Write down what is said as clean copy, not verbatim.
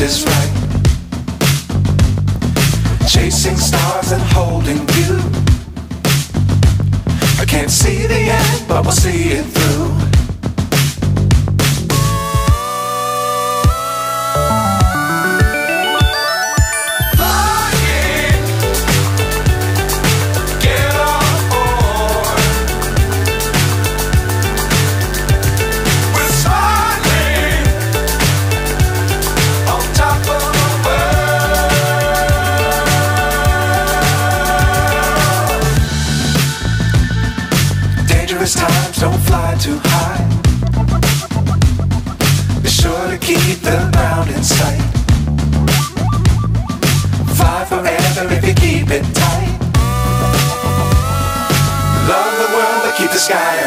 is right. Chasing stars and holding you. I can't see the end, but we'll see it through. Times don't fly too high. Be sure to keep the ground in sight. Fly forever if you keep it tight. Love the world but keep the sky